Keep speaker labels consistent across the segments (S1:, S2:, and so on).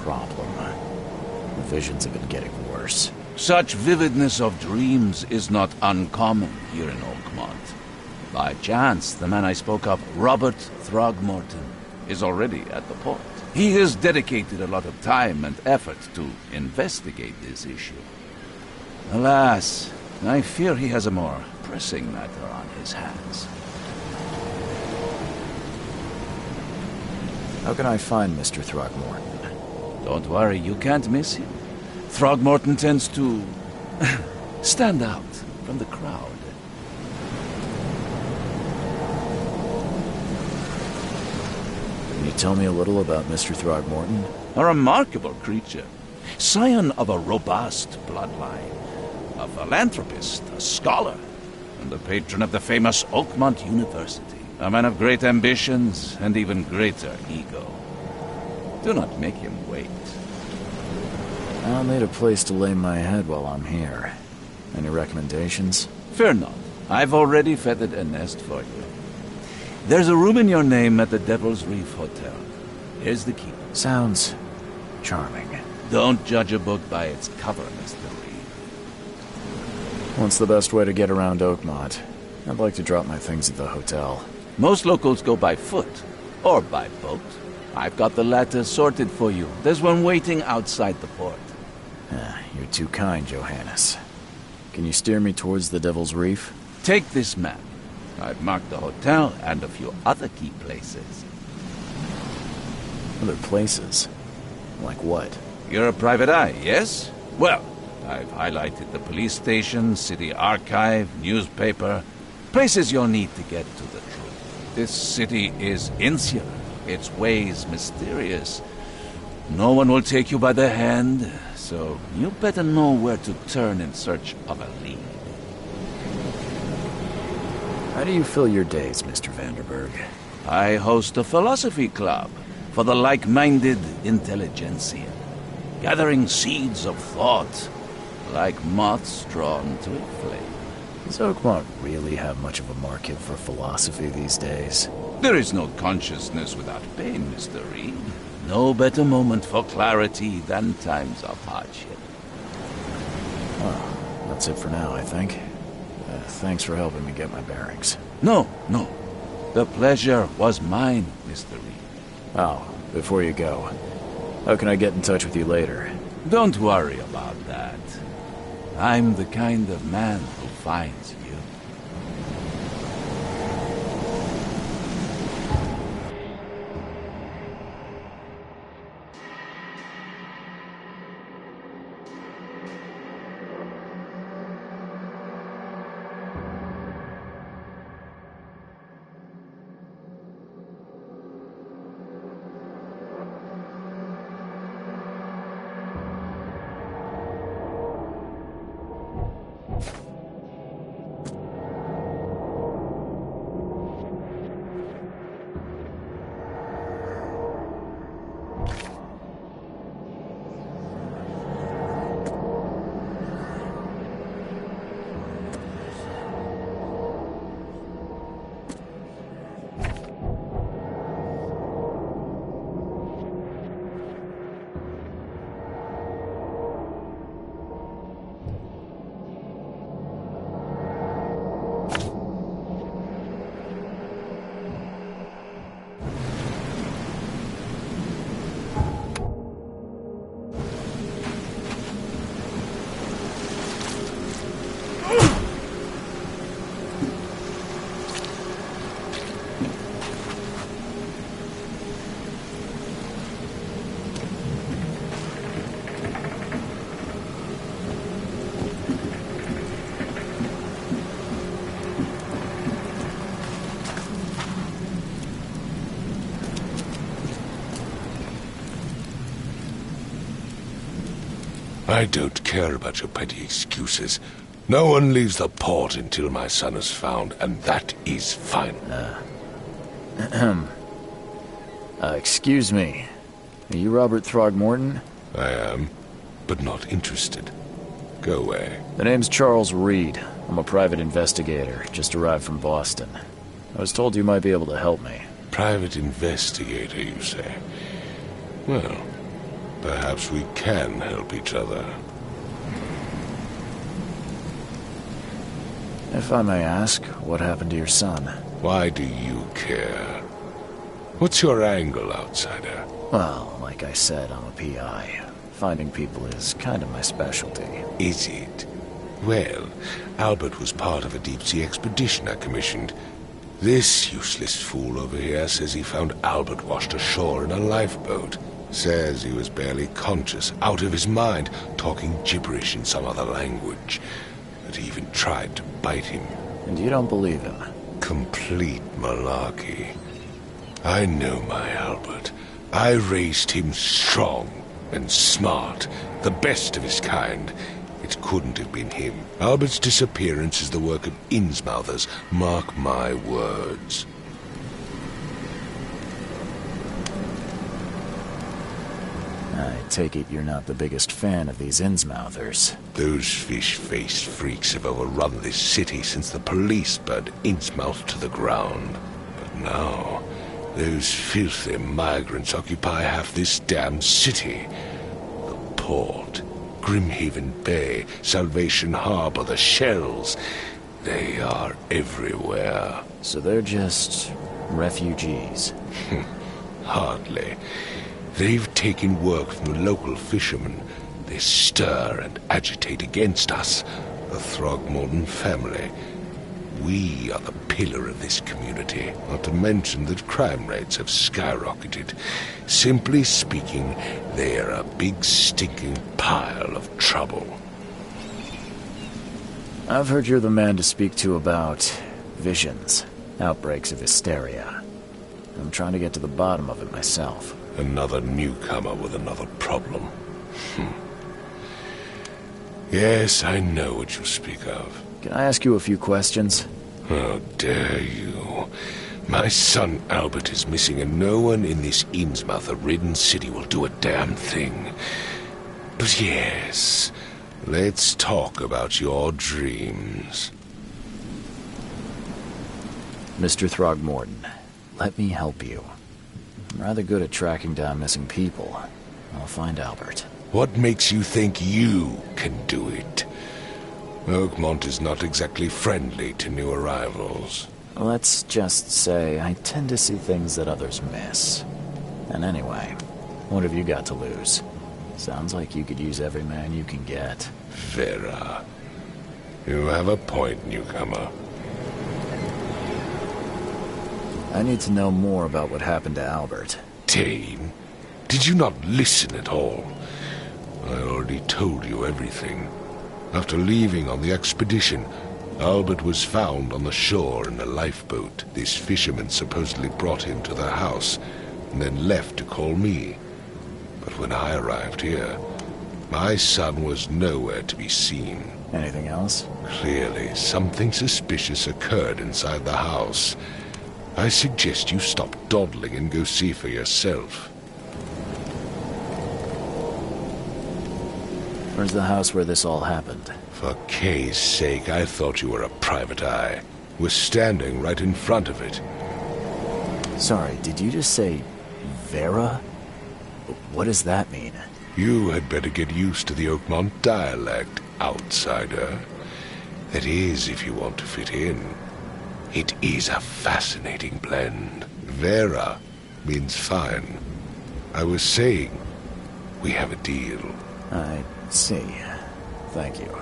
S1: problem. The visions have been getting worse.
S2: Such vividness of dreams is not uncommon here in Oakmont. By chance, the man I spoke of, Robert Throgmorton, is already at the port. He has dedicated a lot of time and effort to investigate this issue. Alas, I fear he has a more pressing matter on his hands.
S1: How can I find Mr. Throgmorton?
S2: Don't worry, you can't miss him. Throgmorton tends to stand out from the crowd.
S1: Can you tell me a little about Mr. Throgmorton?
S2: A remarkable creature. Scion of a robust bloodline. A philanthropist, a scholar, and the patron of the famous Oakmont University. A man of great ambitions and even greater ego. Do not make him wait.
S1: I'll need a place to lay my head while I'm here. Any recommendations?
S2: Fear not. I've already feathered a nest for you. There's a room in your name at the Devil's Reef Hotel. Here's the key.
S1: Sounds charming.
S2: Don't judge a book by its cover, Mr. Reed.
S1: What's the best way to get around Oakmont? I'd like to drop my things at the hotel.
S2: Most locals go by foot, or by boat. I've got the latter sorted for you. There's one waiting outside the port.
S1: You're too kind, Johannes. Can you steer me towards the Devil's Reef?
S2: Take this map. I've marked the hotel and a few other key places.
S1: Other places? Like what?
S2: You're a private eye, yes? Well, I've highlighted the police station, city archive, newspaper, places you'll need to get to the truth. This city is insular, its ways mysterious. No one will take you by the hand, so you better know where to turn in search of a lead.
S1: How do you fill your days, Mr. Vanderberg?
S2: I host a philosophy club for the like-minded intelligentsia, gathering seeds of thought like moths drawn to a flame.
S1: Does Oakmont really have much of a market for philosophy these days?
S2: There is no consciousness without pain, Mr. Reed. No better moment for clarity than times of hardship.
S1: Well, that's it for now, I think. Thanks for helping me get my bearings.
S2: No. The pleasure was mine, Mr. Reed.
S1: Oh, before you go, how can I get in touch with you later?
S2: Don't worry about that. I'm the kind of man who finds you.
S3: I don't care about your petty excuses. No one leaves the port until my son is found, and that is final.
S1: Excuse me. Are you Robert Throgmorton?
S3: I am, but not interested. Go away.
S1: The name's Charles Reed. I'm a private investigator, just arrived from Boston. I was told you might be able to help me.
S3: Private investigator, you say? Well, Perhaps we can help each other.
S1: If I may ask, what happened to your son?
S3: Why do you care? What's your angle, outsider?
S1: Well, like I said, I'm a PI. Finding people is kind of my specialty.
S3: Is it? Well, Albert was part of a deep-sea expedition I commissioned. This useless fool over here says he found Albert washed ashore in a lifeboat. Says he was barely conscious, out of his mind, talking gibberish in some other language. That he even tried to bite him.
S1: And you don't believe him?
S3: Complete malarkey. I know my Albert. I raised him strong and smart, the best of his kind. It couldn't have been him. Albert's disappearance is the work of Innsmouthers. Mark my words.
S1: I take it you're not the biggest fan of these Innsmouthers.
S3: Those fish-faced freaks have overrun this city since the police burned Innsmouth to the ground. But now, those filthy migrants occupy half this damn city. The port, Grimhaven Bay, Salvation Harbor, the shells. They are everywhere.
S1: So they're just refugees?
S3: Hardly. They've taken work from the local fishermen. They stir and agitate against us, the Throgmorton family. We are the pillar of this community, not to mention that crime rates have skyrocketed. Simply speaking, they are a big stinking pile of trouble.
S1: I've heard you're the man to speak to about visions, outbreaks of hysteria. I'm trying to get to the bottom of it myself.
S3: Another newcomer with another problem. Yes, I know what you speak of.
S1: Can I ask you a few questions?
S3: How dare you? My son Albert is missing, and no one in this Innsmouth-ridden city will do a damn thing. But yes, let's talk about your dreams.
S1: Mr. Throgmorton, let me help you. I'm rather good at tracking down missing people. I'll find Albert.
S3: What makes you think you can do it? Oakmont is not exactly friendly to new arrivals.
S1: Let's just say I tend to see things that others miss. And anyway, what have you got to lose? Sounds like you could use every man you can get.
S3: Vera. You have a point, newcomer.
S1: I need to know more about what happened to Albert.
S3: Dane, did you not listen at all? I already told you everything. After leaving on the expedition, Albert was found on the shore in a lifeboat. This fisherman supposedly brought him to their house, and then left to call me. But when I arrived here, my son was nowhere to be seen.
S1: Anything else?
S3: Clearly, something suspicious occurred inside the house. I suggest you stop dawdling and go see for yourself.
S1: Where's the house where this all happened?
S3: For Kay's sake, I thought you were a private eye. We're standing right in front of it.
S1: Sorry, did you just say Vera? What does that mean?
S3: You had better get used to the Oakmont dialect, outsider. That is, if you want to fit in. It is a fascinating blend. Vera means fine. I was saying, we have a deal.
S1: I see. Thank you.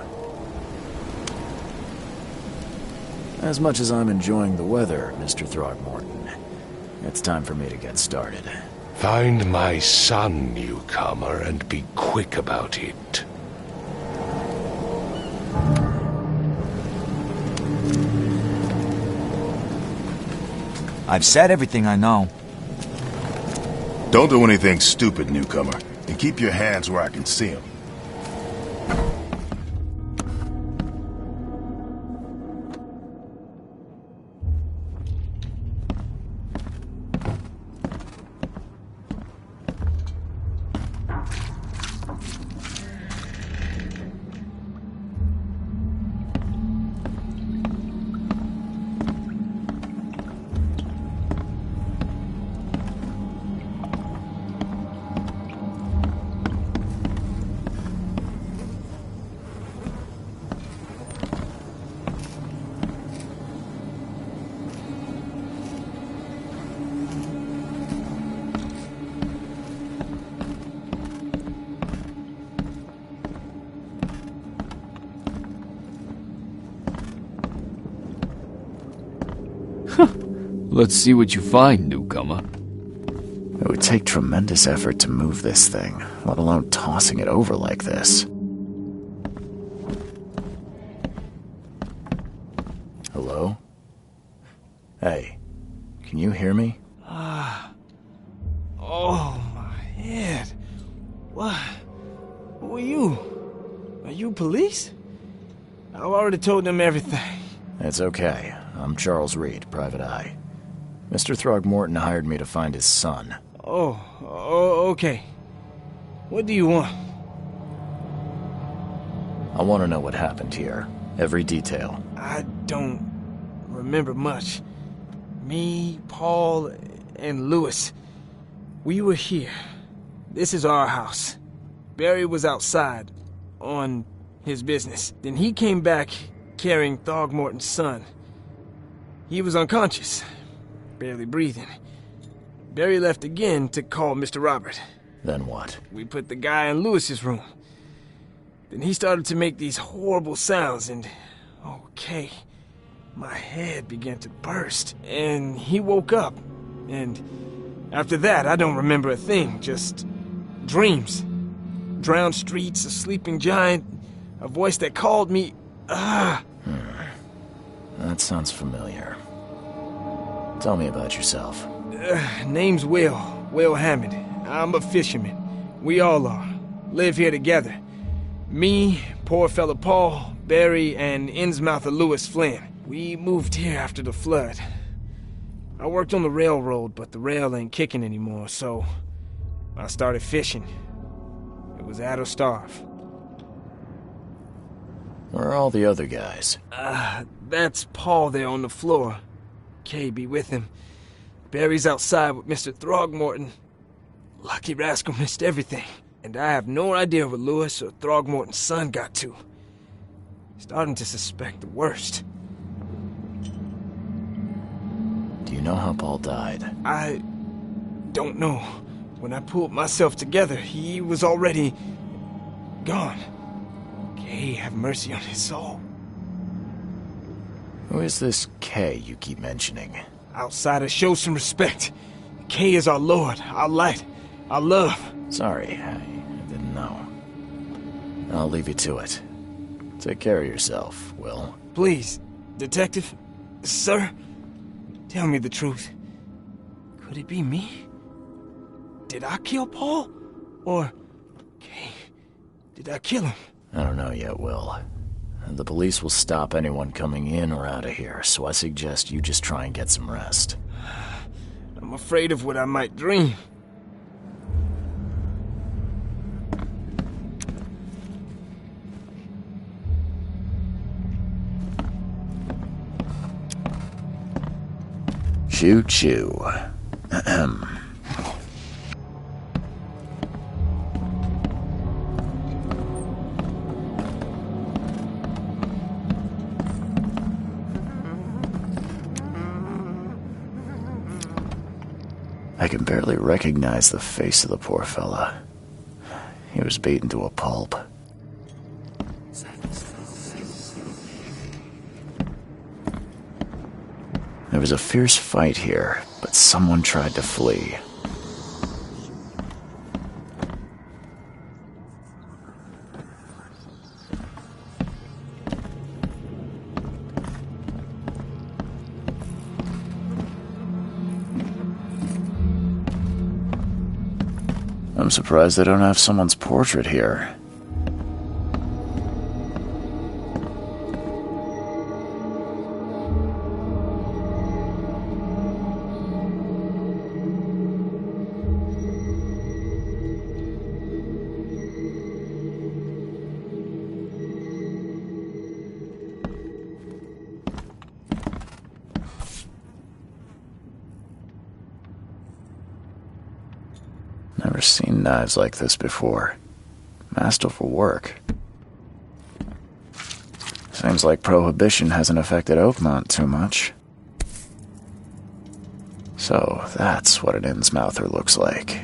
S1: As much as I'm enjoying the weather, Mr. Throgmorton, it's time for me to get started.
S3: Find my son, newcomer, and be quick about it.
S4: I've said everything I know.
S5: Don't do anything stupid, newcomer, and keep your hands where I can see them.
S6: Let's see what you find, newcomer.
S1: It would take tremendous effort to move this thing, let alone tossing it over like this. Hello? Hey, can you hear me?
S7: Oh, my head. What? Who are you? Are you police? I've already told them everything.
S1: It's okay. I'm Charles Reed, Private Eye. Mr. Throgmorton hired me to find his son.
S7: Oh, okay. What do you want?
S1: I want to know what happened here. Every detail.
S7: I don't remember much. Me, Paul, and Lewis, we were here. This is our house. Barry was outside, on his business. Then he came back carrying Throgmorton's son. He was unconscious, barely breathing. Barry left again to call Mr. Robert.
S1: Then what?
S7: We put the guy in Lewis's room. Then he started to make these horrible sounds and... okay. My head began to burst, and he woke up. And after that, I don't remember a thing, just dreams. Drowned streets, a sleeping giant, a voice that called me...
S1: That sounds familiar. Tell me about yourself.
S7: Name's Will Hammond. I'm a fisherman. We all are. Live here together. Me, poor fella Paul, Barry, and Innsmouther Lewis Flynn. We moved here after the flood. I worked on the railroad, but the rail ain't kicking anymore, so I started fishing. It was add or starve.
S1: Where are all the other guys?
S7: That's Paul there on the floor. Kay be with him. Barry's outside with Mr. Throgmorton. Lucky rascal missed everything. And I have no idea what Lewis or Throgmorton's son got to. Starting to suspect the worst.
S1: Do you know how Paul died?
S7: I don't know. When I pulled myself together, he was already gone. Kay have mercy on his soul.
S1: Who is this K you keep mentioning?
S7: Outsiders, show some respect. Kay is our lord, our light, our love.
S1: Sorry, I didn't know. I'll leave you to it. Take care of yourself, Will.
S7: Please, detective, sir, tell me the truth. Could it be me? Did I kill Paul? Or, Kay, did I kill him?
S1: I don't know yet, Will. The police will stop anyone coming in or out of here, so I suggest you just try and get some rest.
S7: I'm afraid of what I might dream.
S1: Choo-choo. Ahem. I can barely recognize the face of the poor fella. He was beaten to a pulp. There was a fierce fight here, but someone tried to flee. I'm surprised they don't have someone's portrait here. Never seen knives like this before. Masterful work. Seems like Prohibition hasn't affected Oakmont too much. So, that's what an Innsmouther looks like.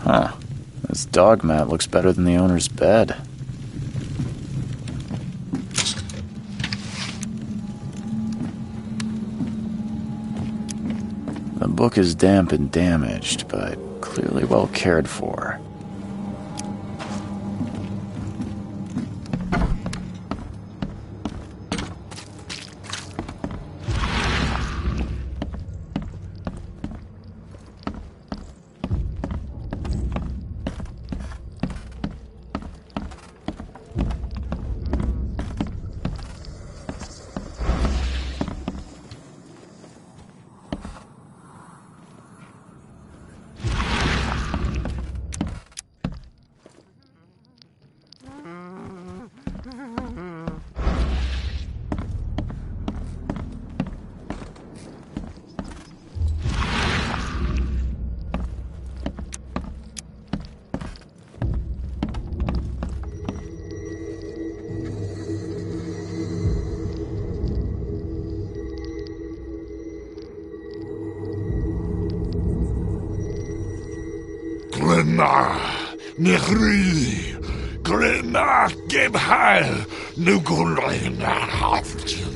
S1: Huh. This dog mat looks better than the owner's bed. The book is damp and damaged, but clearly well cared for.
S3: Glenna, Nehri, Glenna, Gebhal, Nugulina, Haftin.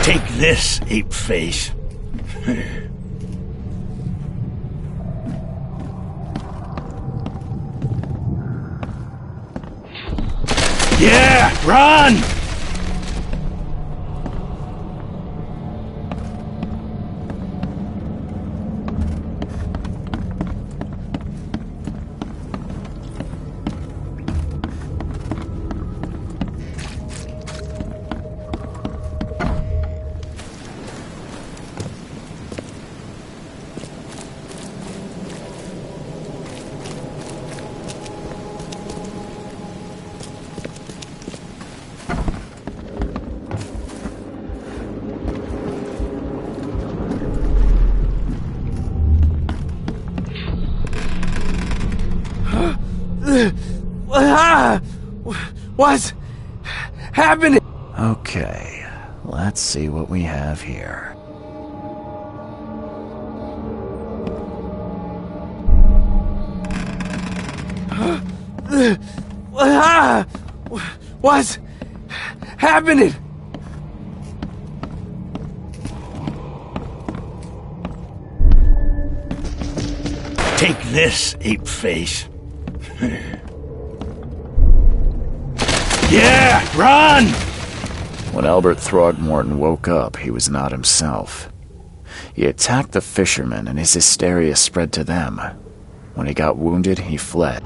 S8: Take this, ape face. Yeah, run!
S7: What's happening?
S1: Okay, let's see what we have here.
S7: What's happening?
S8: Take this, ape face. Yeah, run!
S1: When Albert Throgmorton woke up, he was not himself. He attacked the fishermen, and his hysteria spread to them. When he got wounded, he fled.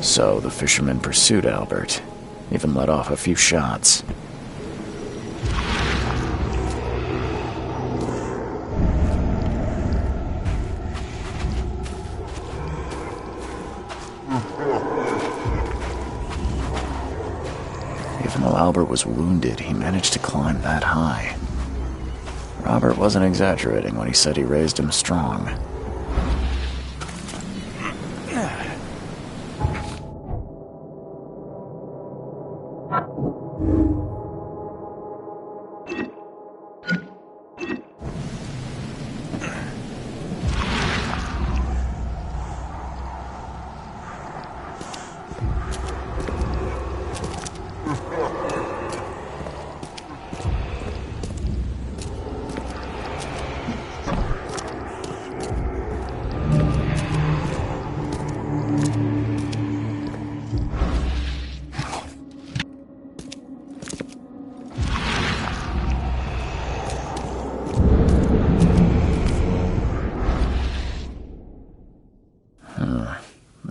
S1: So the fisherman pursued Albert, even let off a few shots. Even though Albert was wounded, he managed to climb that high. Robert wasn't exaggerating when he said he raised him strong.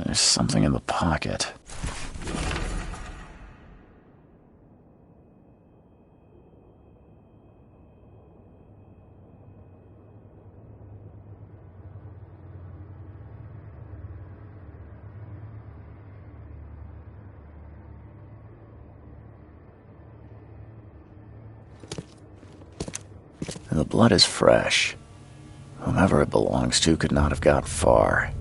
S1: There's something in the pocket. The blood is fresh. Whomever it belongs to could not have got far.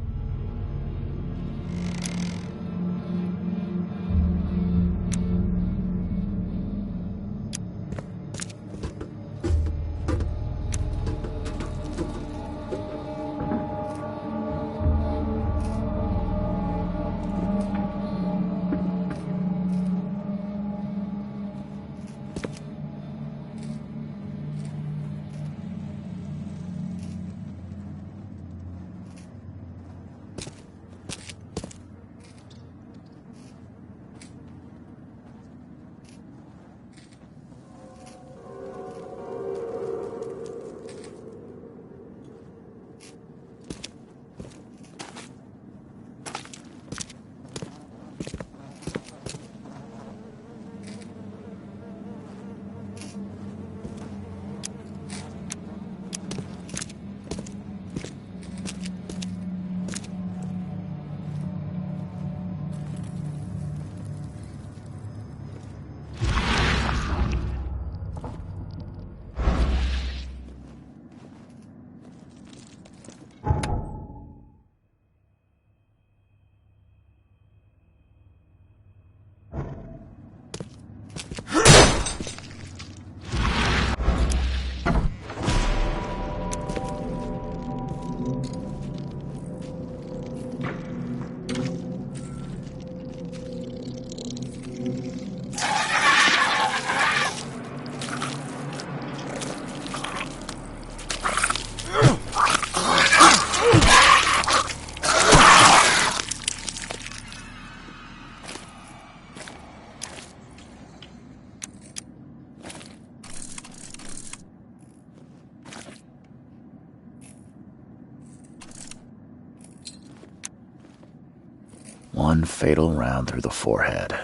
S1: One fatal round through the forehead.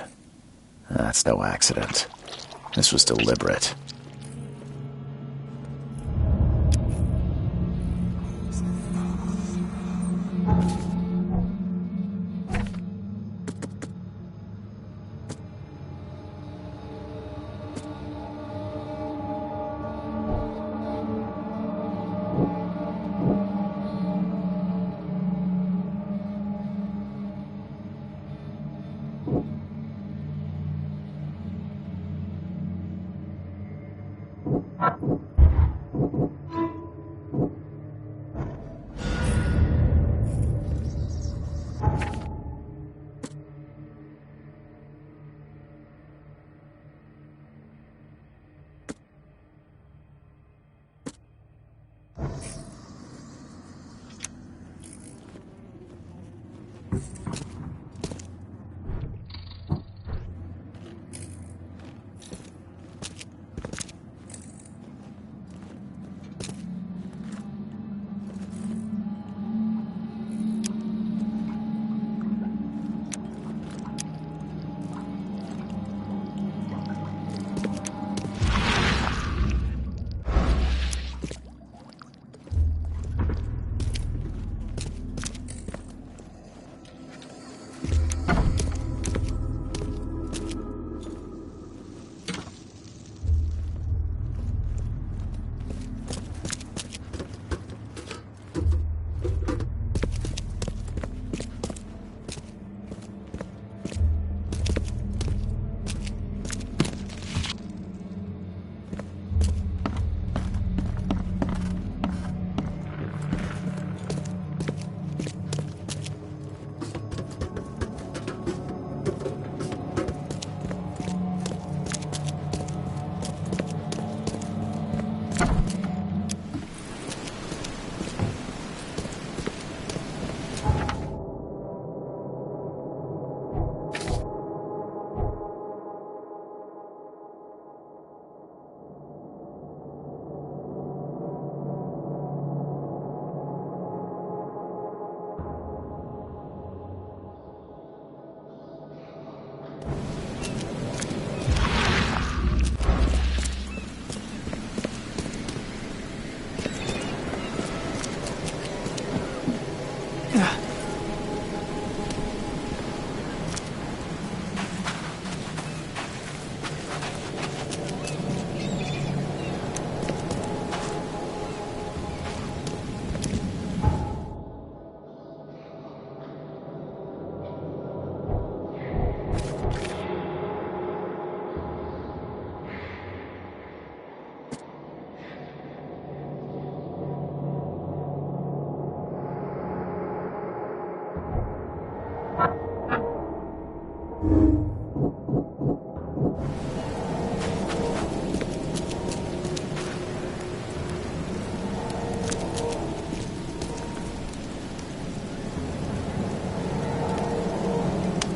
S1: That's no accident. This was deliberate.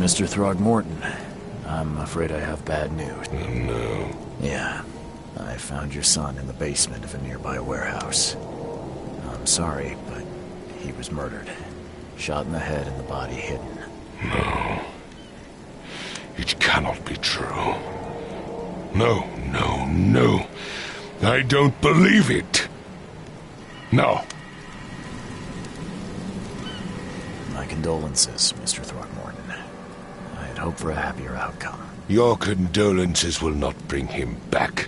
S1: Mr. Throgmorton, I'm afraid I have bad news.
S3: No.
S1: Yeah, I found your son in the basement of a nearby warehouse. I'm sorry, but he was murdered. Shot in the head and the body hidden.
S3: No. It cannot be true. No, no, no. I don't believe it. No.
S1: My condolences, Mr. Throgmorton. I had hoped for a happier outcome.
S3: Your condolences will not bring him back.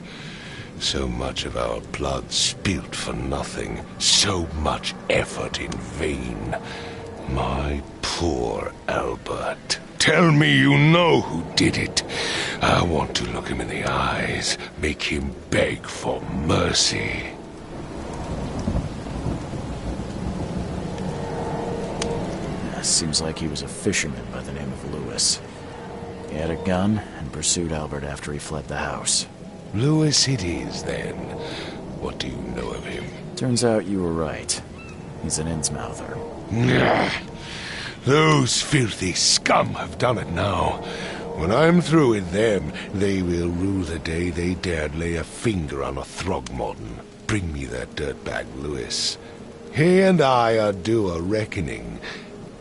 S3: So much of our blood spilt for nothing. So much effort in vain. My poor Albert. Tell me you know who did it. I want to look him in the eyes, make him beg for mercy.
S1: Seems like he was a fisherman by the name of Lewis. He had a gun and pursued Albert after he fled the house.
S3: Lewis it is, then. What do you know of him?
S1: Turns out you were right. He's an Innsmouther.
S3: Nah. Those filthy scum have done it now. When I'm through with them, they will rue the day they dared lay a finger on a Throgmorton. Bring me that dirtbag Lewis. He and I are due a reckoning.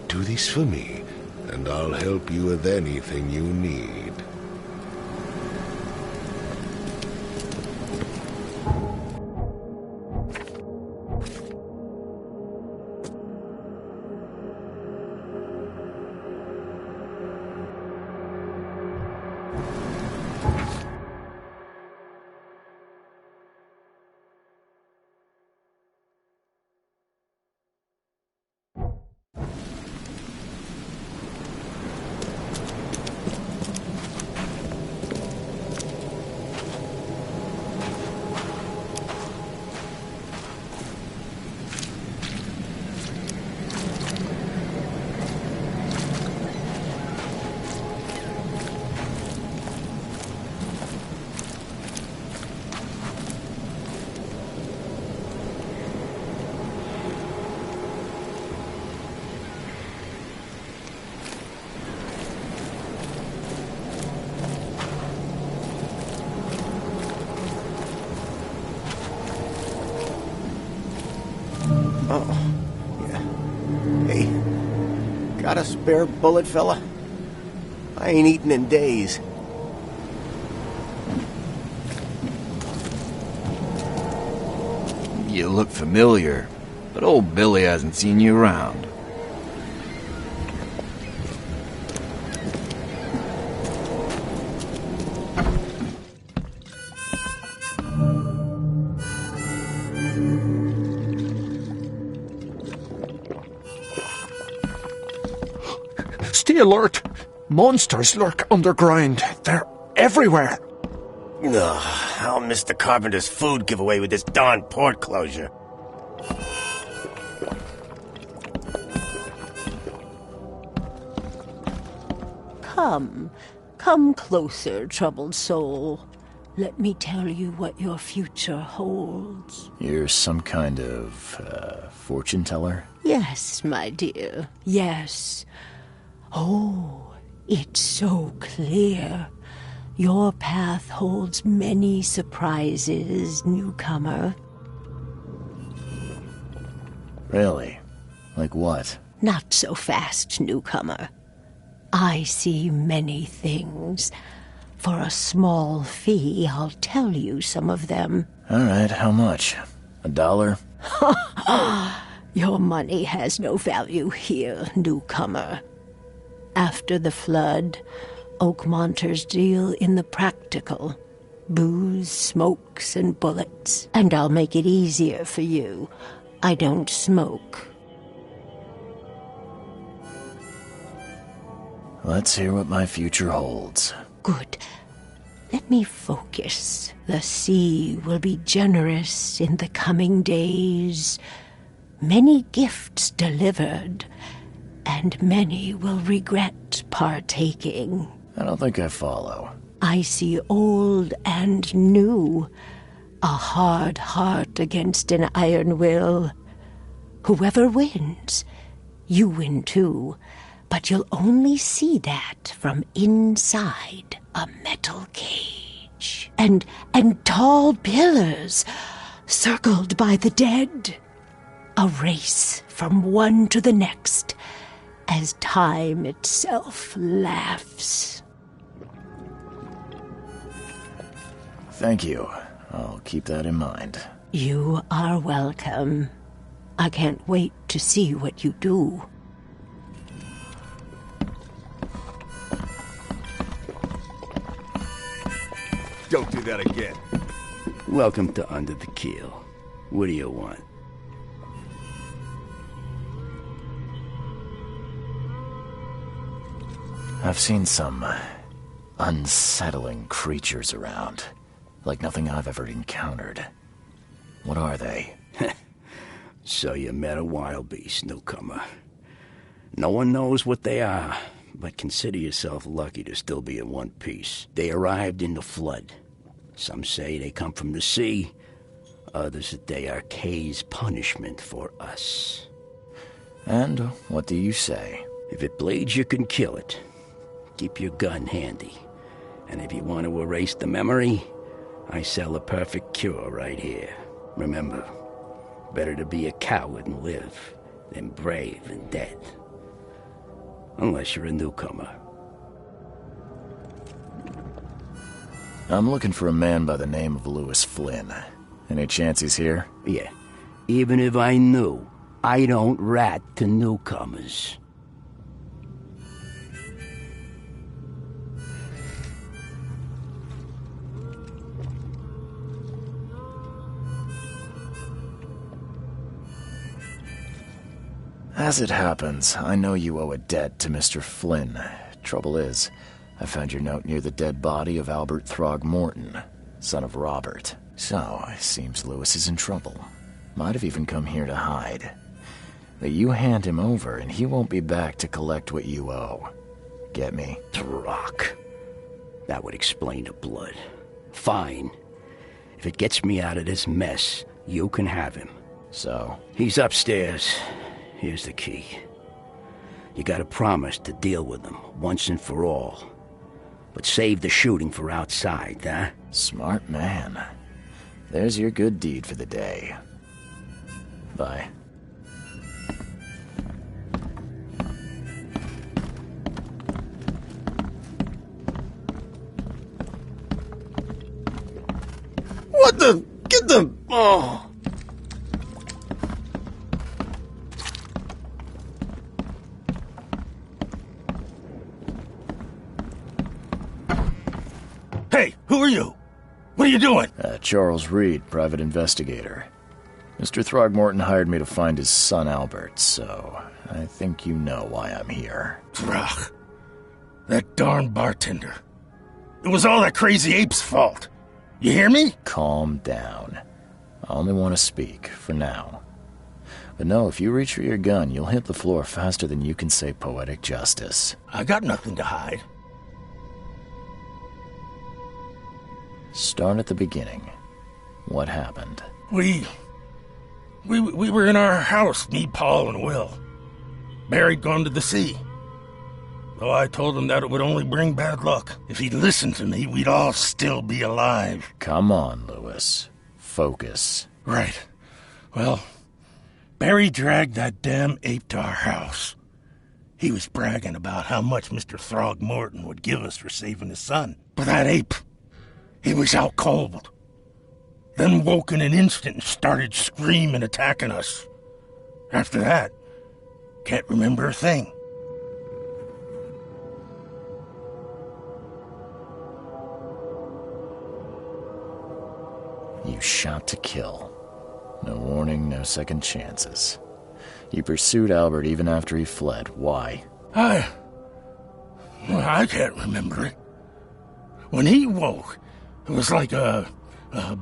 S3: Do this for me, and I'll help you with anything you need.
S9: Got a spare bullet, fella? I ain't eaten in days.
S6: You look familiar, but old Billy hasn't seen you around.
S10: Stay alert! Monsters lurk underground. They're everywhere.
S9: Ugh, I'll miss the carpenter's food giveaway with this darn port closure.
S11: Come closer, troubled soul. Let me tell you what your future holds.
S1: You're some kind of, fortune teller?
S11: Yes, my dear, yes. Oh, it's so clear. Your path holds many surprises, newcomer.
S1: Really? Like what?
S11: Not so fast, newcomer. I see many things. For a small fee, I'll tell you some of them.
S1: All right, how much? $1?
S11: Your money has no value here, newcomer. After the flood, Oakmonters deal in the practical. Booze, smokes, and bullets. And I'll make it easier for you. I don't smoke.
S1: Let's hear what my future holds.
S11: Good. Let me focus. The sea will be generous in the coming days. Many gifts delivered, and many will regret partaking.
S1: I don't think I follow.
S11: I see old and new. A hard heart against an iron will. Whoever wins, you win too. But you'll only see that from inside a metal cage. And tall pillars circled by the dead. A race from one to the next as time itself laughs.
S1: Thank you. I'll keep that in mind.
S11: You are welcome. I can't wait to see what you do.
S5: Don't do that again.
S8: Welcome to Under the Keel. What do you want?
S1: I've seen some unsettling creatures around. Like nothing I've ever encountered. What are they?
S8: So you met a wild beast, newcomer. No one knows what they are, but consider yourself lucky to still be in one piece. They arrived in the flood. Some say they come from the sea. Others that they are Kay's punishment for us.
S1: And what do you say?
S8: If it bleeds, you can kill it. Keep your gun handy. And if you want to erase the memory, I sell a perfect cure right here. Remember, better to be a coward and live than brave and dead. Unless you're a newcomer.
S1: I'm looking for a man by the name of Lewis Flynn. Any chance he's here?
S8: Yeah. Even if I knew, I don't rat to newcomers.
S1: As it happens, I know you owe a debt to Mr. Flynn. Trouble is, I found your note near the dead body of Albert Throgmorton, son of Robert. So, it seems Lewis is in trouble. Might have even come here to hide. But you hand him over and he won't be back to collect what you owe. Get me?
S8: Throck. That would explain the blood. Fine. If it gets me out of this mess, you can have him.
S1: So?
S8: He's upstairs. Here's the key. You gotta promise to deal with him, once and for all. But save the shooting for outside, huh?
S1: Smart man. There's your good deed for the day. Bye.
S10: What the? Get the... Oh.
S8: Hey, who are you? What are you doing?
S1: Charles Reed, private investigator. Mr. Throgmorton hired me to find his son Albert, so I think you know why I'm here.
S8: Throg. That darn bartender. It was all that crazy ape's fault. You hear me?
S1: Calm down. I only want to speak, for now. But no, if you reach for your gun, you'll hit the floor faster than you can say poetic justice.
S8: I got nothing to hide.
S1: Start at the beginning. What happened?
S8: We were in our house, me, Paul, and Will. Barry'd gone to the sea. Though I told him that it would only bring bad luck. If he'd listened to me, we'd all still be alive.
S1: Come on, Lewis. Focus.
S8: Right. Well, Barry dragged that damn ape to our house. He was bragging about how much Mr. Throgmorton would give us for saving his son. But that ape, he was out cold. Then woke in an instant and started screaming, attacking us. After that, can't remember a thing.
S1: You shot to kill. No warning, no second chances. You pursued Albert even after he fled. Why?
S8: I can't remember it. When he woke, it was like a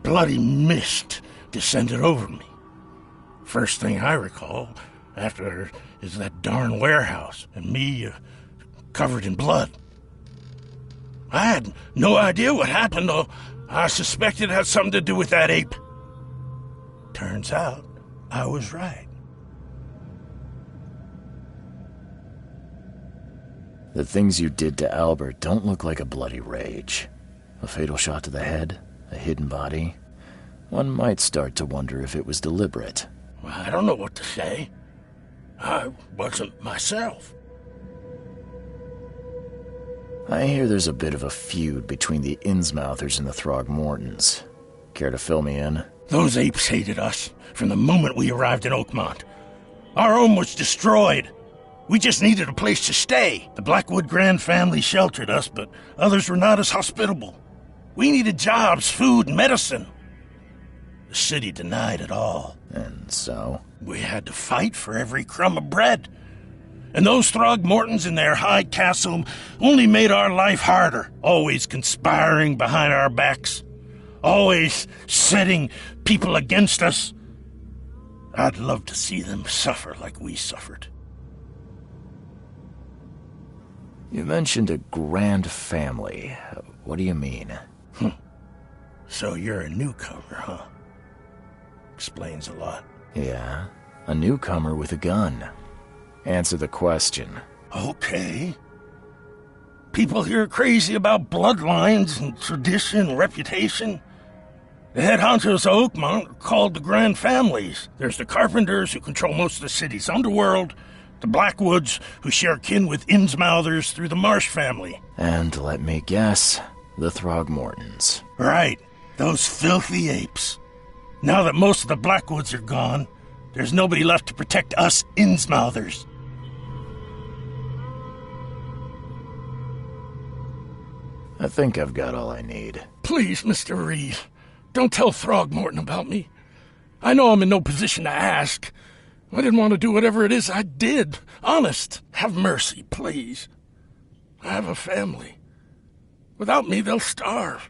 S8: bloody mist descended over me. First thing I recall after is that darn warehouse and me covered in blood. I had no idea what happened, though. I suspected it had something to do with that ape. Turns out, I was right.
S1: The things you did to Albert don't look like a bloody rage. A fatal shot to the head, a hidden body. One might start to wonder if it was deliberate.
S8: Well, I don't know what to say. I wasn't myself.
S1: I hear there's a bit of a feud between the Innsmouthers and the Throgmortons. Care to fill me in?
S8: Those apes hated us from the moment we arrived in Oakmont. Our home was destroyed. We just needed a place to stay. The Blackwood Grand family sheltered us, but others were not as hospitable. We needed jobs, food, and medicine. The city denied it all.
S1: And so?
S8: We had to fight for every crumb of bread. And those Throgmortons in their high castle only made our life harder, always conspiring behind our backs, always setting people against us. I'd love to see them suffer like we suffered.
S1: You mentioned a grand family. What do you mean?
S8: So you're a newcomer, huh? Explains a lot.
S1: Yeah, a newcomer with a gun. Answer the question.
S8: Okay. People here are crazy about bloodlines and tradition and reputation. The head honchos of Oakmont are called the Grand Families. There's the Carpenters, who control most of the city's underworld, the Blackwoods, who share kin with Innsmouthers through the Marsh family.
S1: And let me guess, the Throgmortons.
S8: Right, those filthy apes. Now that most of the Blackwoods are gone, there's nobody left to protect us Innsmouthers.
S1: I think I've got all I need.
S8: Please, Mr. Reed, don't tell Throgmorton about me. I know I'm in no position to ask. I didn't want to do whatever it is I did. Honest, have mercy, please. I have a family. Without me, they'll starve.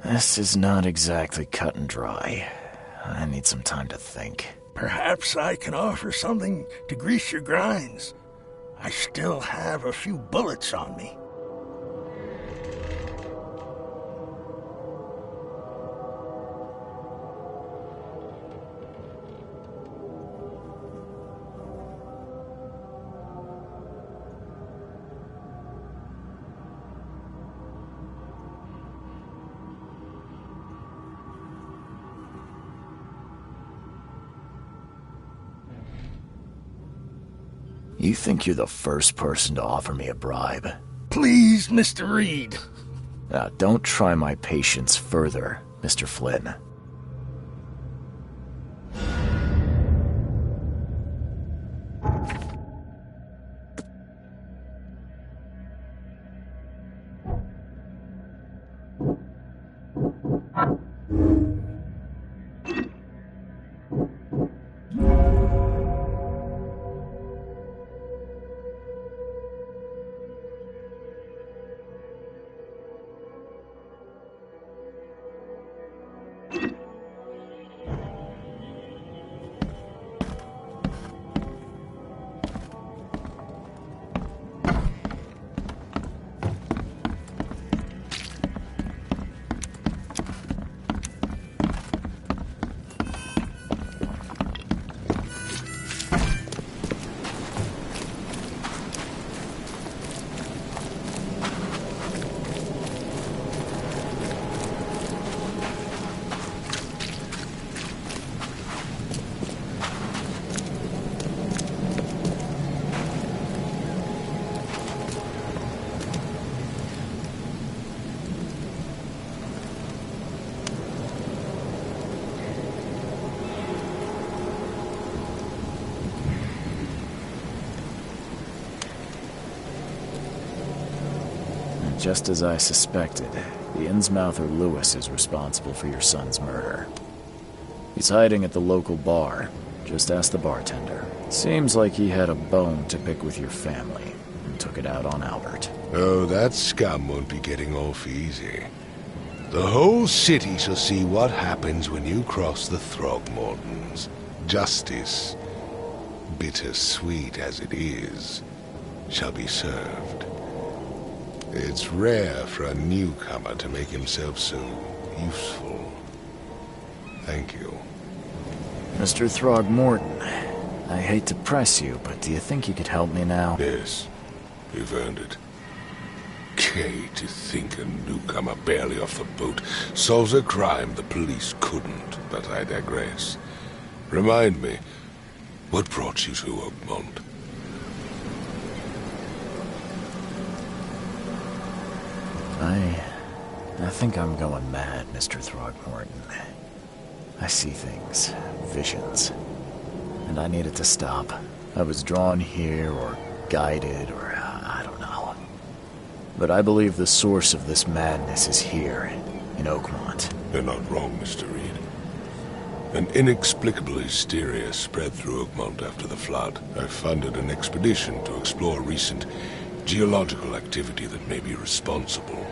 S1: This is not exactly cut and dry. I need some time to think.
S8: Perhaps I can offer something to grease your grinds. I still have a few bullets on me.
S1: You think you're the first person to offer me a bribe?
S8: Please, Mr. Reed.
S1: Don't try my patience further, Mr. Flynn. Just as I suspected, the Innsmouther Lewis is responsible for your son's murder. He's hiding at the local bar. Just ask the bartender. Seems like he had a bone to pick with your family and took it out on Albert.
S3: Oh, that scum won't be getting off easy. The whole city shall see what happens when you cross the Throgmortons. Justice, bittersweet as it is, shall be served. It's rare for a newcomer to make himself so useful. Thank you.
S1: Mr. Throgmorton, I hate to press you, but do you think you could help me now?
S3: Yes, you've earned it. Kay, to think a newcomer barely off the boat solves a crime the police couldn't, but I digress. Remind me, what brought you to Oakmont?
S1: I think I'm going mad, Mr. Throgmorton. I see things, visions, and I needed to stop. I was drawn here, or guided, or I don't know. But I believe the source of this madness is here, in Oakmont.
S3: You're not wrong, Mr. Reed. An inexplicable hysteria spread through Oakmont after the flood. I funded an expedition to explore recent geological activity that may be responsible.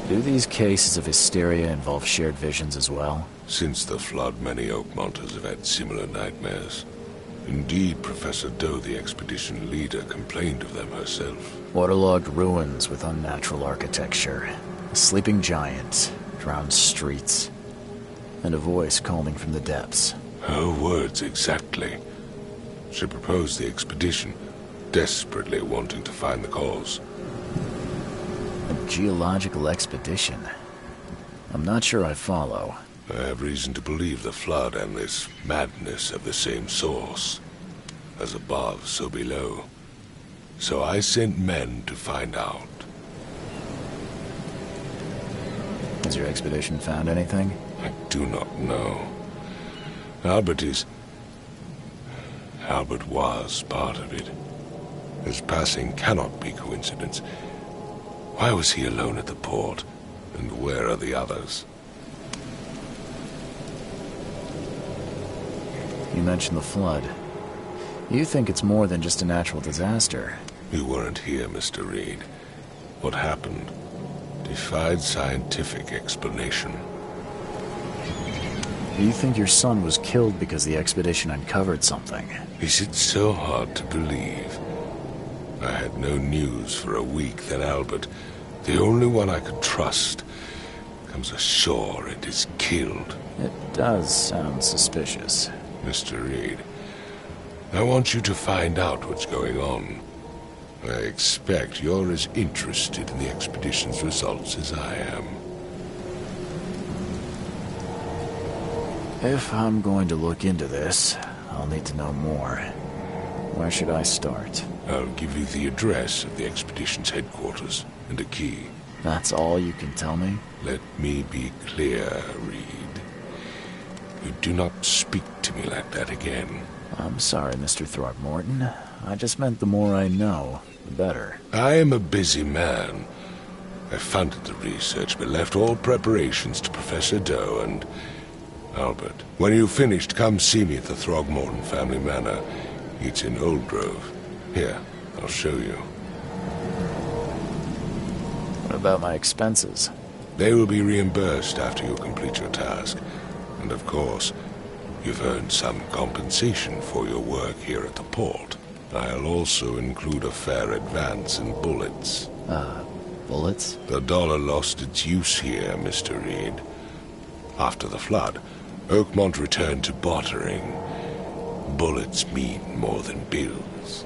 S1: Do these cases of hysteria involve shared visions as well?
S3: Since the flood, many Oakmonters have had similar nightmares. Indeed, Professor Doe, the expedition leader, complained of them herself.
S1: Waterlogged ruins with unnatural architecture, a sleeping giant, drowned streets, and a voice calling from the depths.
S3: Her words exactly. She proposed the expedition, desperately wanting to find the cause.
S1: A geological expedition? I'm not sure I follow.
S3: I have reason to believe the flood and this madness have the same source. As above, so below. So I sent men to find out.
S1: Has your expedition found anything?
S3: I do not know. Albert was part of it. His passing cannot be coincidence. Why was he alone at the port? And where are the others?
S1: You mentioned the flood. You think it's more than just a natural disaster.
S3: You weren't here, Mr. Reed. What happened defied scientific explanation.
S1: Do you think your son was killed because the expedition uncovered something?
S3: Is it so hard to believe? I had no news for a week, then Albert, the only one I could trust, comes ashore and is killed.
S1: It does sound suspicious.
S3: Mr. Reed, I want you to find out what's going on. I expect you're as interested in the expedition's results as I am.
S1: If I'm going to look into this, I'll need to know more. Where should I start?
S3: I'll give you the address of the expedition's headquarters and a key.
S1: That's all you can tell me?
S3: Let me be clear, Reed. You do not speak to me like that again.
S1: I'm sorry, Mr. Throgmorton. I just meant the more I know, the better.
S3: I am a busy man. I funded the research, but left all preparations to Professor Doe and Albert. When you've finished, come see me at the Throgmorton family manor. It's in Old Grove. Here, I'll show you.
S1: What about my expenses?
S3: They will be reimbursed after you complete your task. And of course, you've earned some compensation for your work here at the port. I'll also include a fair advance in bullets.
S1: Bullets?
S3: The dollar lost its use here, Mr. Reed. After the flood, Oakmont returned to bartering. Bullets mean more than bills.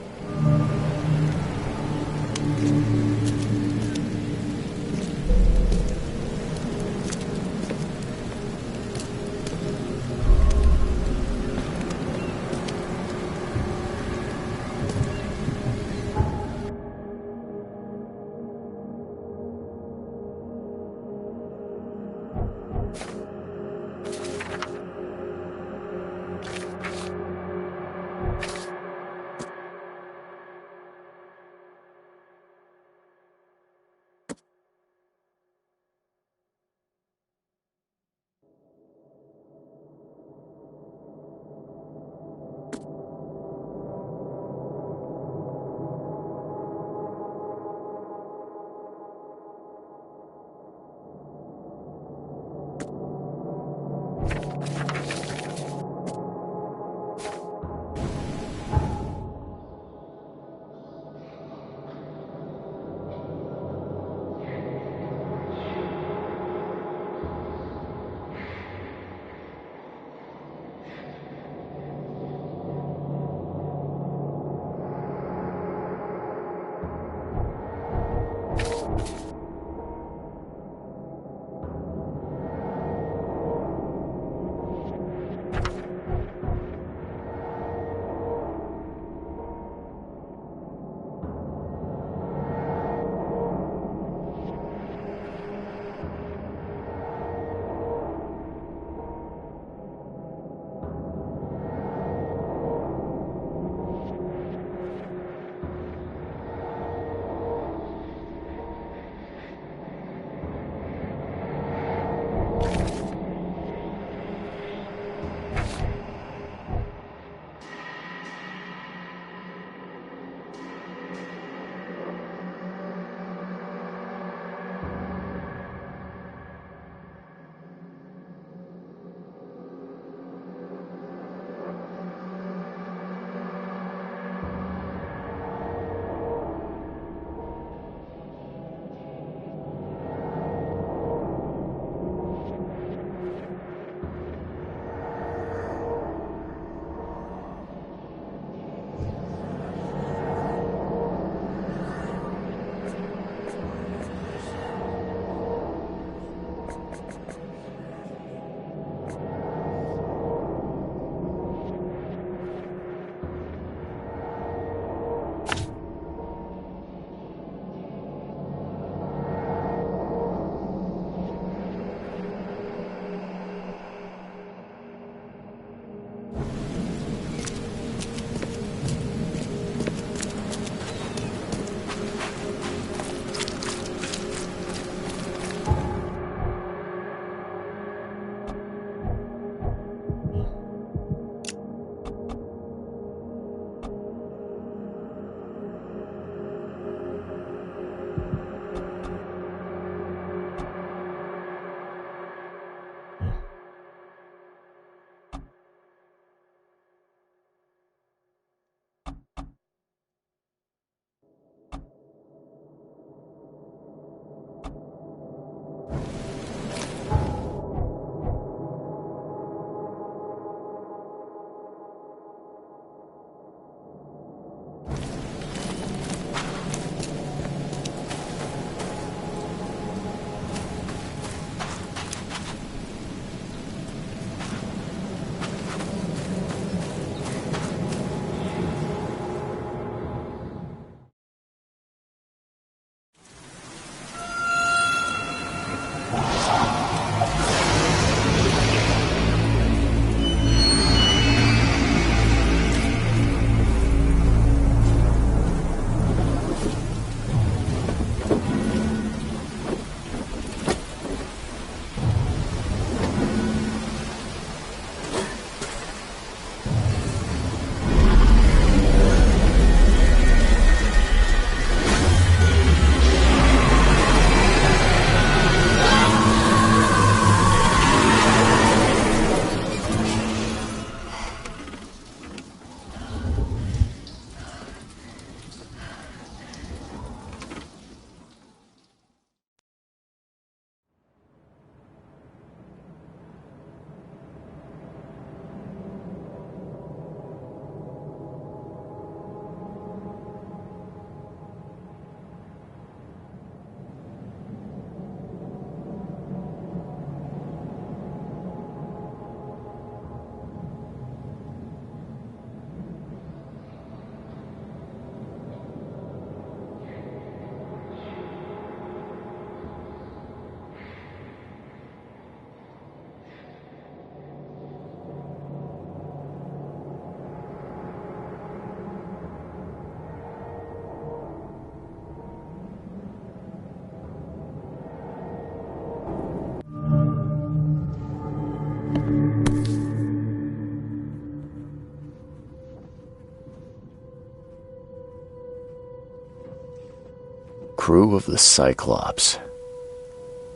S1: crew of the Cyclops.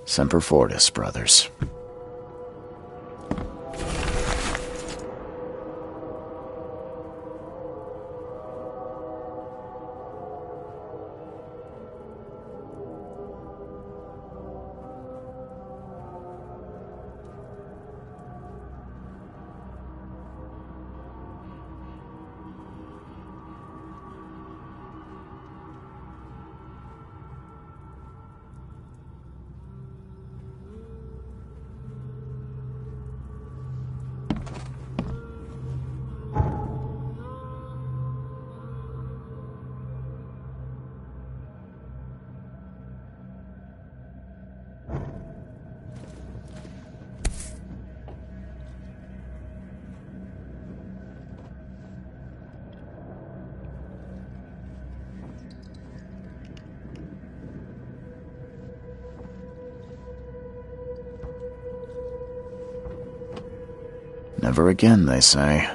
S1: Semper Fortis, brothers. Never again, they say.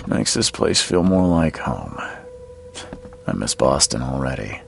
S1: Makes this place feel more like home. I miss Boston already.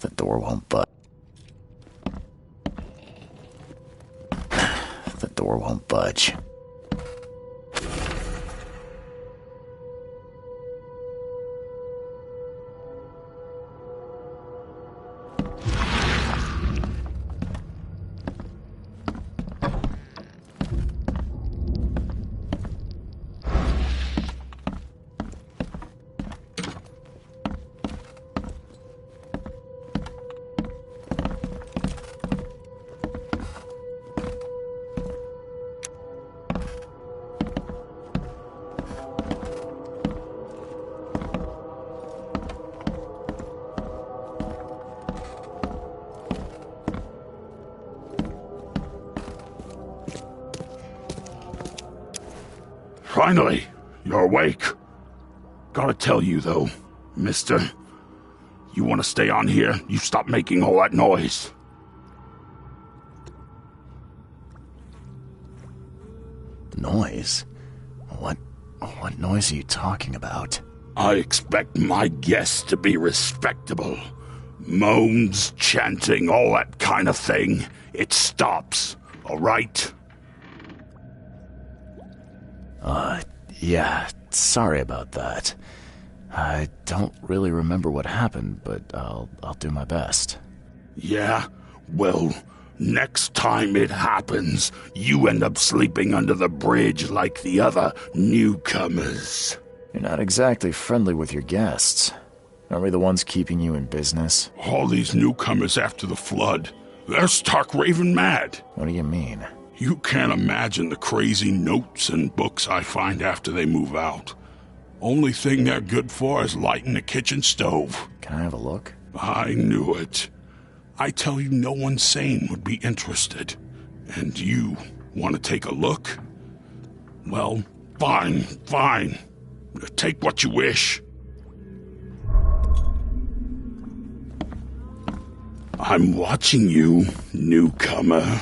S1: The door won't budge. The door won't budge.
S12: Finally, you're awake. Gotta tell you, though, mister, you want to stay on here, you stop making all that noise.
S1: Noise? What noise are you talking about?
S12: I expect my guests to be respectable. Moans, chanting, all that kind of thing. It stops, all right?
S1: Yeah, sorry about that. I don't really remember what happened, but I'll do my best.
S12: Yeah? Well, next time it happens, you end up sleeping under the bridge like the other newcomers.
S1: You're not exactly friendly with your guests. Aren't we the ones keeping you in business?
S12: All these newcomers after the flood, they're stark raving mad.
S1: What do you mean?
S12: You can't imagine the crazy notes and books I find after they move out. Only thing they're good for is lighting the kitchen stove.
S1: Can I have a look?
S12: I knew it. I tell you, no one sane would be interested. And you want to take a look? Well, fine. Take what you wish. I'm watching you, newcomer.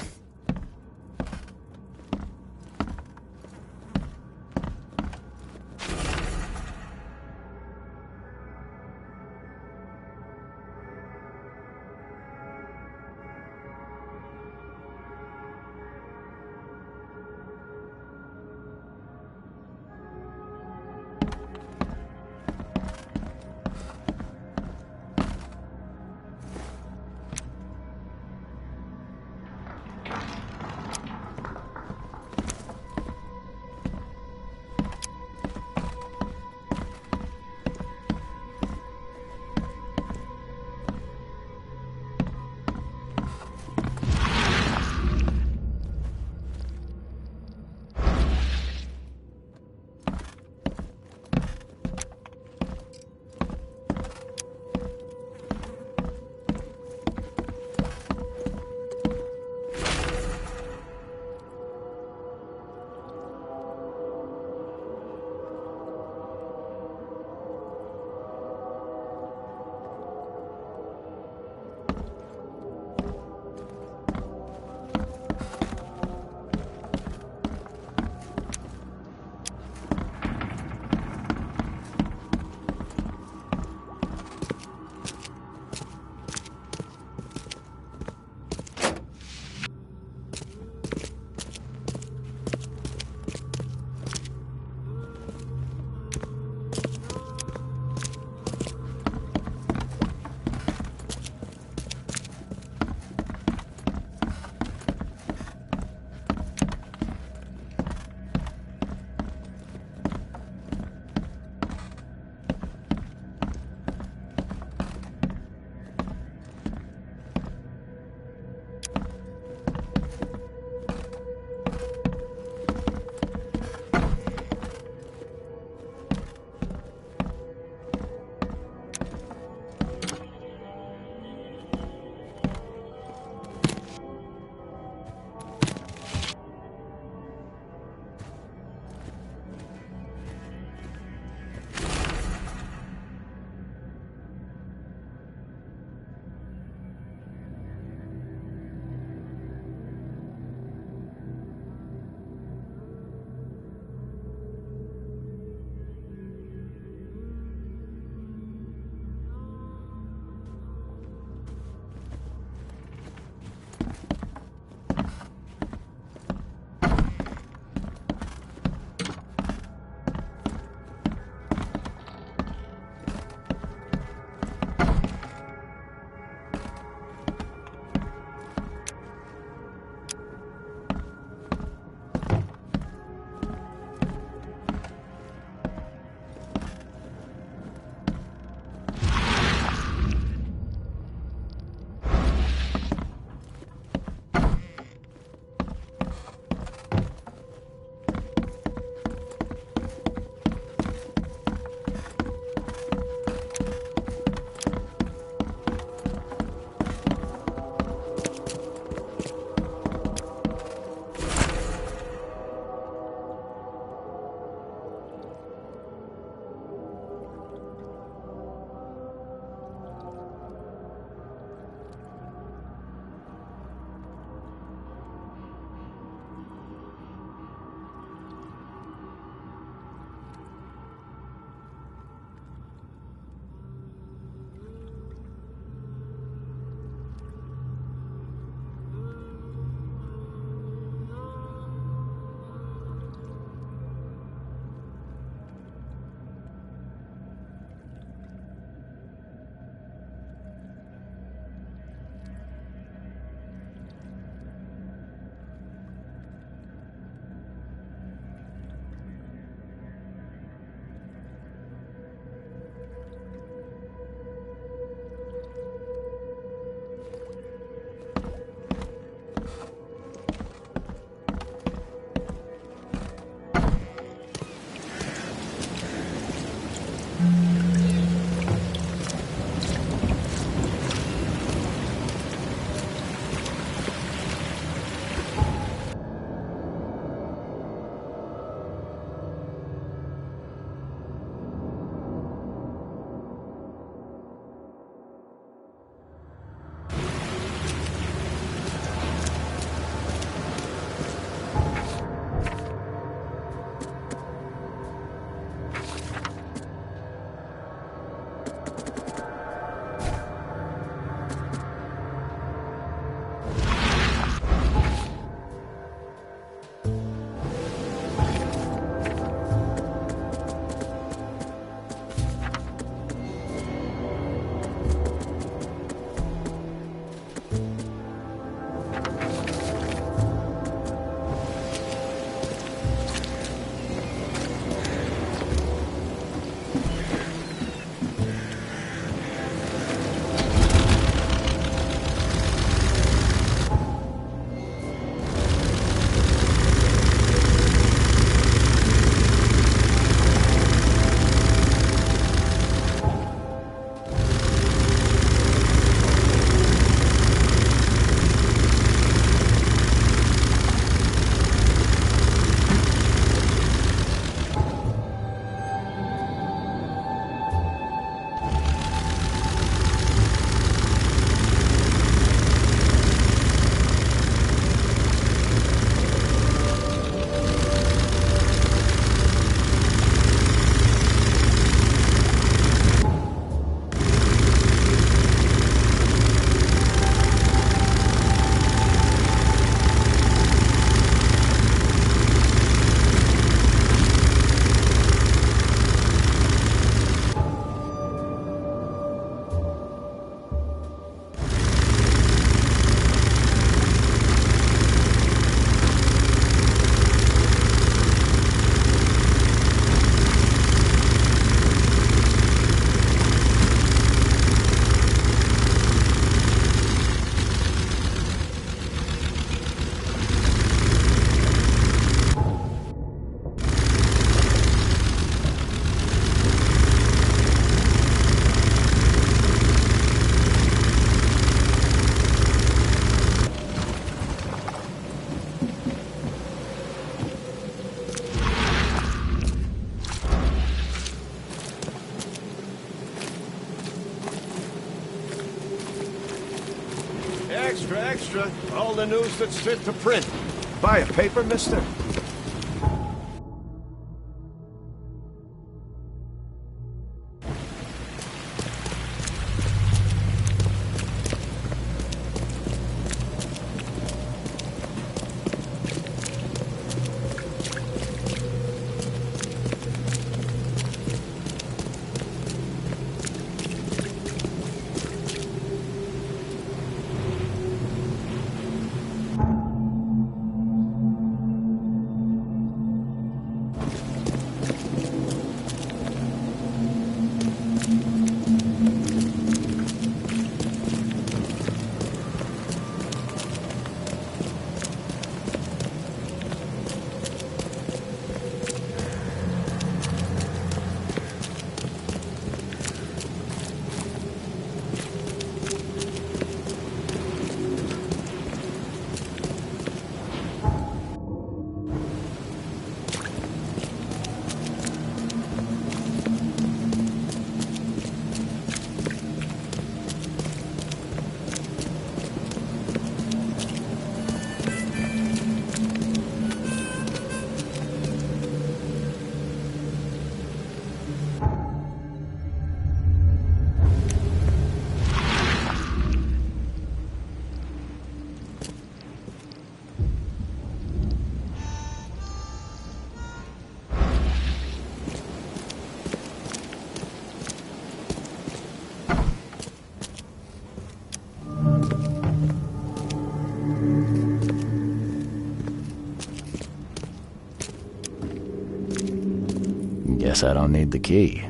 S10: Extra, extra. All the news that's fit to print. Buy a paper, mister?
S1: Guess I don't need the key.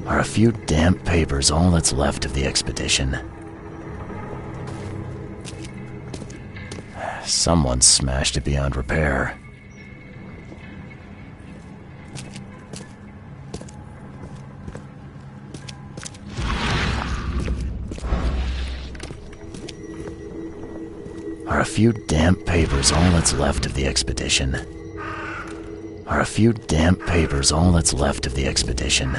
S1: Are a few damp papers all that's left of the expedition? Someone smashed it beyond repair. Are a few damp papers all that's left of the expedition? Are a few damp papers all that's left of the expedition?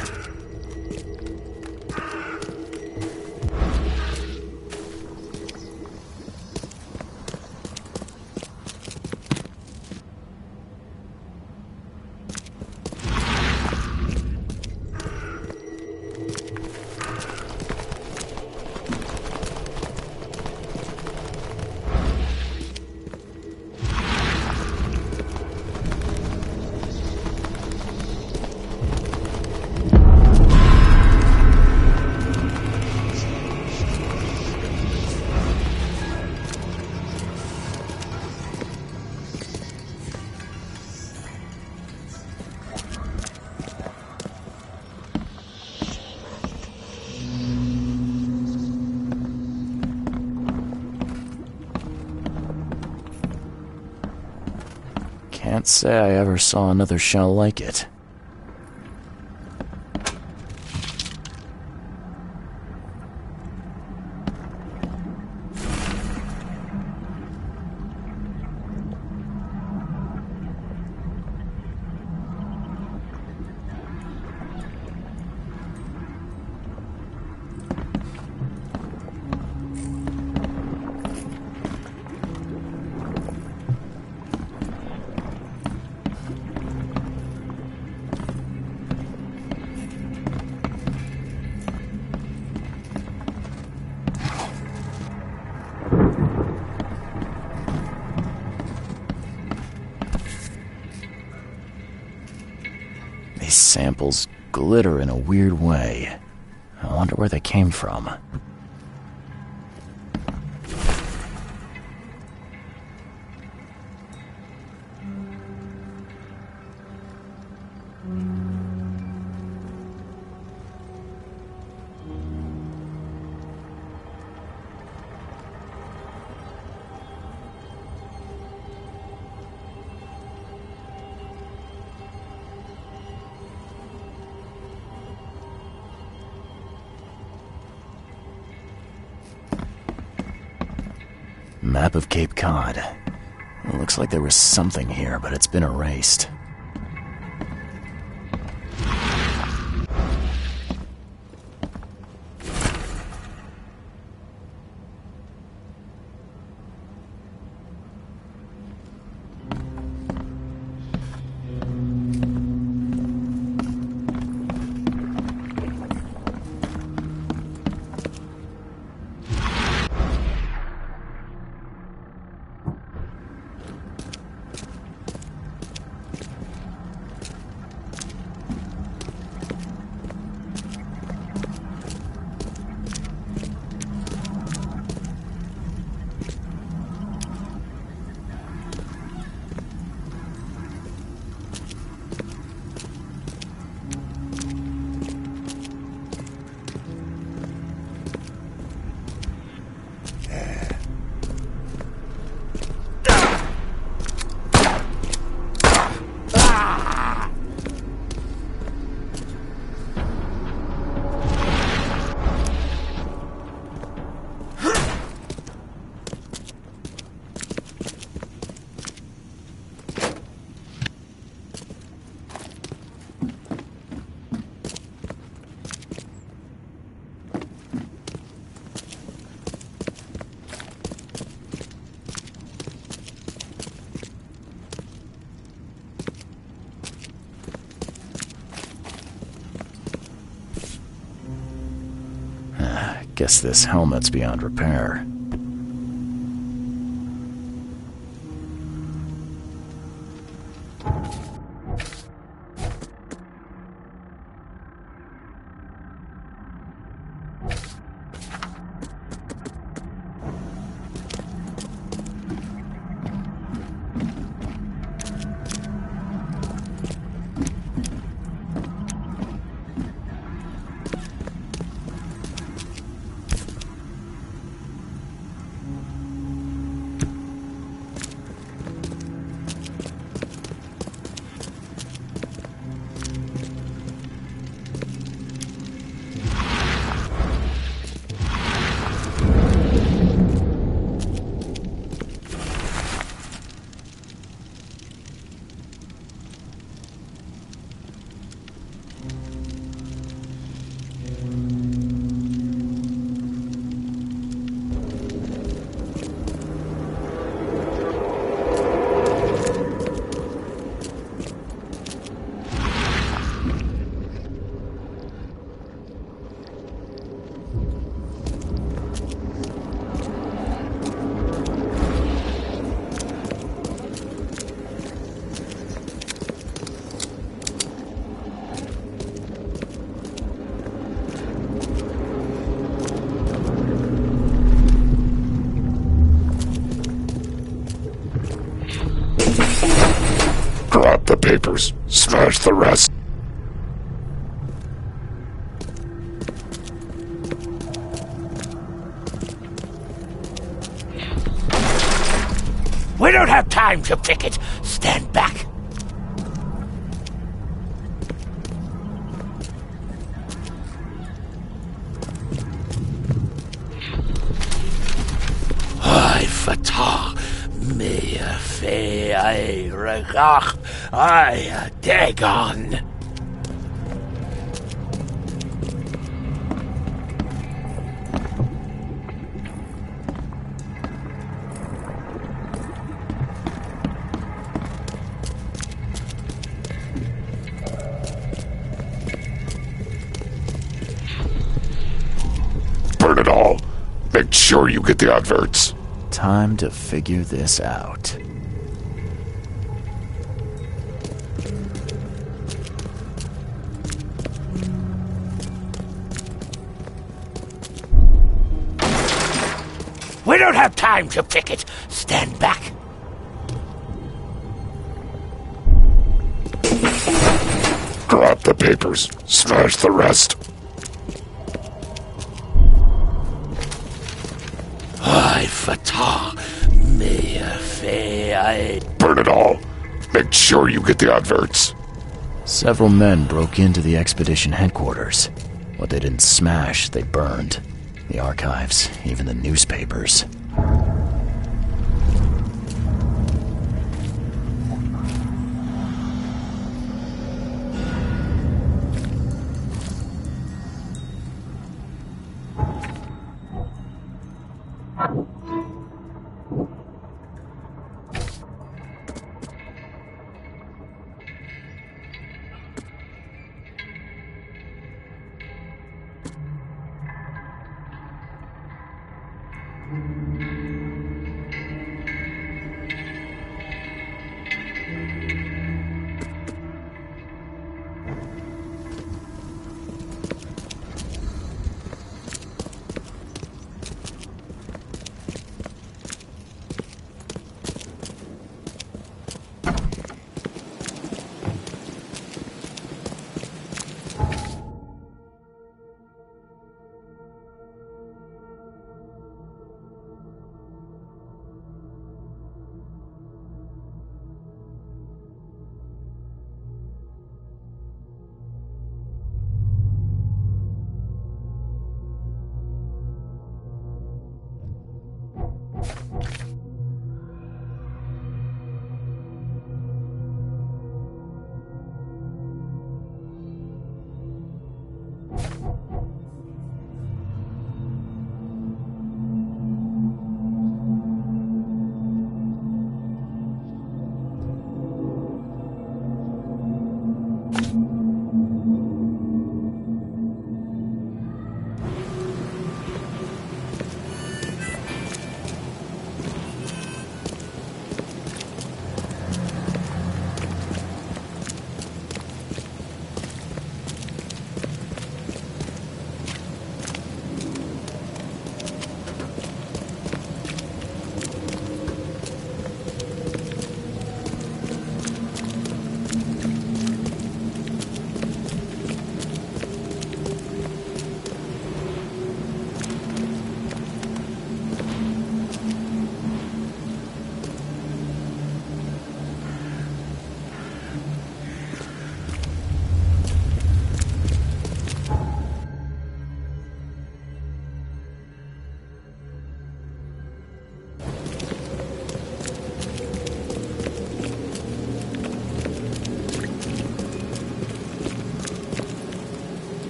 S1: Can't say I ever saw another shell like it. These samples glitter in a weird way. I wonder where they came from. Map of Cape Cod. It looks like there was something here, but it's been erased. Guess this helmet's beyond repair.
S3: Grab the papers, smash the rest.
S8: We don't have time to picket. Stand back. Ay, fatah. Me fe ay regach ay dagon.
S3: Burn it all. Make sure you get the adverts.
S1: Time to figure this out.
S8: We don't have time to picket. Stand back.
S3: Grab the papers, smash the rest.
S8: Ay, fatah. Me fe ay.
S3: Burn it all. Make sure you get the adverts.
S1: Several men broke into the expedition headquarters. What they didn't smash, they burned. The archives, even the newspapers.